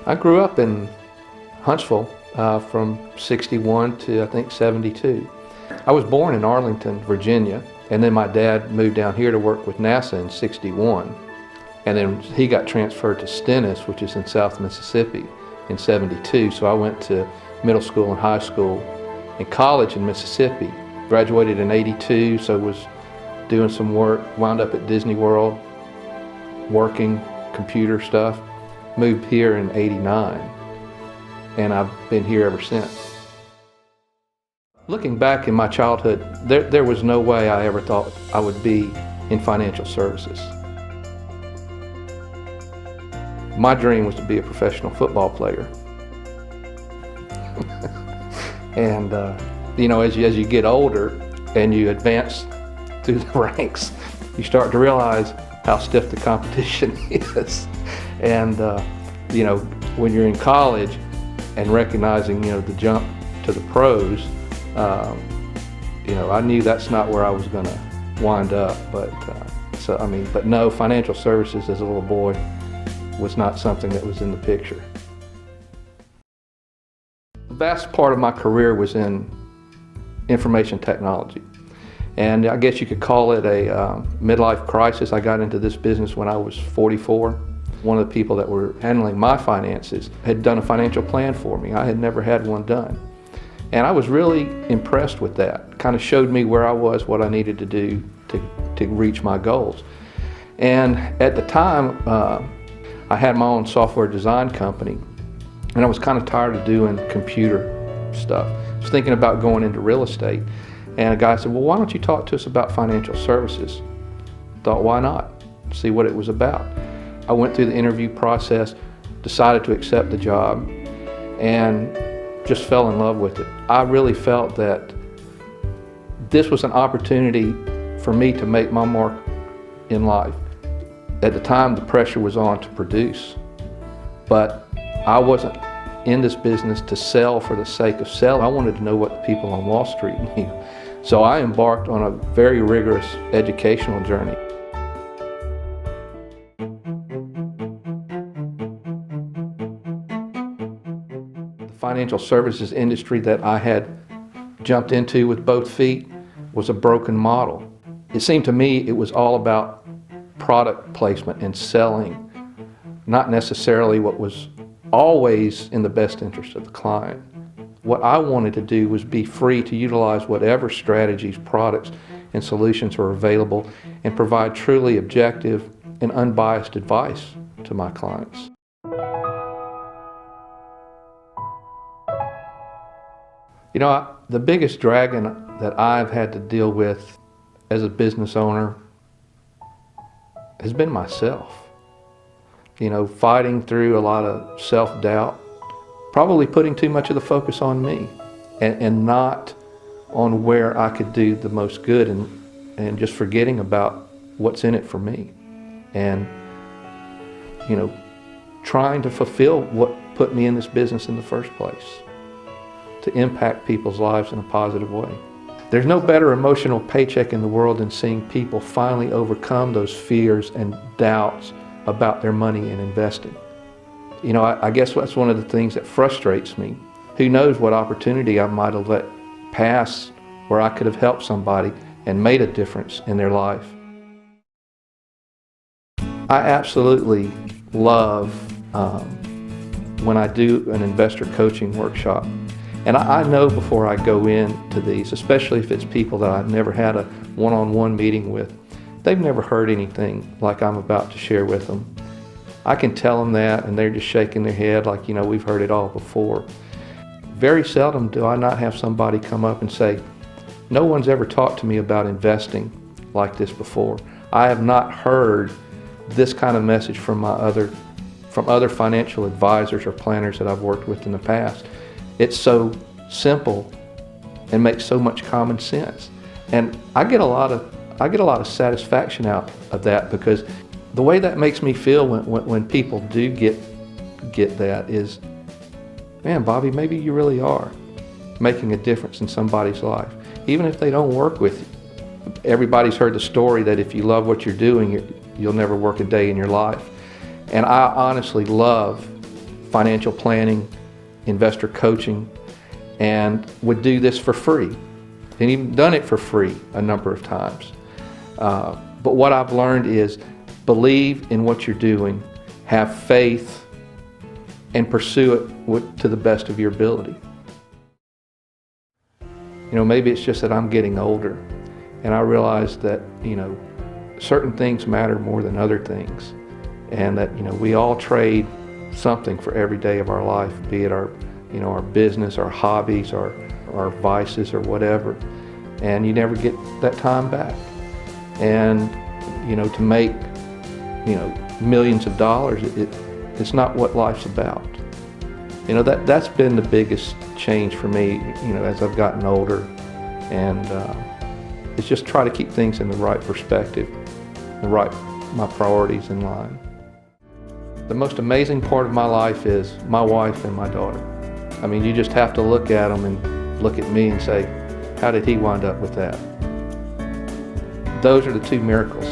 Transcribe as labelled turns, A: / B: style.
A: I grew up in Huntsville from 61 to I think 72. I was born in Arlington, Virginia, and then my dad moved down here to work with NASA in 61. And then he got transferred to Stennis, which is in South Mississippi, in 72. So I went to middle school and high school and college in Mississippi. Graduated in 82, so was doing some work, wound up at Disney World, working computer stuff. Moved here in 89, and I've been here ever since. Looking back in my childhood, there was no way I ever thought I would be in financial services. My dream was to be a professional football player. And you know, as you get older and you advance through the ranks, you start to realize how stiff the competition is. And you know, when you're in college and recognizing, you know, the jump to the pros, you know, I knew that's not where I was going to wind up. But but no, financial services as a little boy was not something that was in the picture. The vast part of my career was in information technology. And I guess you could call it a midlife crisis. I got into this business when I was 44. One of the people that were handling my finances had done a financial plan for me. I had never had one done. And I was really impressed with that. Kind of showed me where I was, what I needed to do to reach my goals. And at the time, I had my own software design company, and I was kind of tired of doing computer stuff. I was thinking about going into real estate, and a guy said, well, why don't you talk to us about financial services? Thought, why not? See what it was about. I went through the interview process, decided to accept the job, and just fell in love with it. I really felt that this was an opportunity for me to make my mark in life. At the time, the pressure was on to produce, but I wasn't in this business to sell for the sake of selling. I wanted to know what the people on Wall Street knew. So I embarked on a very rigorous educational journey. The financial services industry that I had jumped into with both feet was a broken model. It seemed to me it was all about product placement and selling, not necessarily what was always in the best interest of the client. What I wanted to do was be free to utilize whatever strategies, products, and solutions were available and provide truly objective and unbiased advice to my clients. You know, the biggest dragon that I've had to deal with as a business owner has been myself. You know, fighting through a lot of self-doubt, probably putting too much of the focus on me and not on where I could do the most good, and just forgetting about what's in it for me. And, you know, trying to fulfill what put me in this business in the first place, to impact people's lives in a positive way. There's no better emotional paycheck in the world than seeing people finally overcome those fears and doubts about their money and investing. You know, I guess that's one of the things that frustrates me. Who knows what opportunity I might have let pass where I could have helped somebody and made a difference in their life. I absolutely love when I do an investor coaching workshop. And I know before I go into these, especially if it's people that I've never had a one-on-one meeting with, they've never heard anything like I'm about to share with them. I can tell them that, and they're just shaking their head like, you know, we've heard it all before. Very seldom do I not have somebody come up and say, no one's ever talked to me about investing like this before. I have not heard this kind of message from other financial advisors or planners that I've worked with in the past. It's so simple and makes so much common sense. And I get a lot of satisfaction out of that, because the way that makes me feel when people do get that is, man, Bobby, maybe you really are making a difference in somebody's life. Even if they don't work with you. Everybody's heard the story that if you love what you're doing, you'll never work a day in your life. And I honestly love financial planning, investor coaching, and would do this for free, and even done it for free a number of times. But what I've learned is believe in what you're doing, have faith, and pursue it to the best of your ability. You know, maybe it's just that I'm getting older, and I realize that, you know, certain things matter more than other things, and that, you know, we all trade something for every day of our life, be it our, you know, our business, our hobbies, our vices, or whatever, and you never get that time back. And, you know, to make, you know, millions of dollars, it's not what life's about. You know, that's been the biggest change for me, you know, as I've gotten older, and it's just try to keep things in the right perspective, my priorities in line. The most amazing part of my life is my wife and my daughter. I mean, you just have to look at them and look at me and say, how did he wind up with that? Those are the two miracles.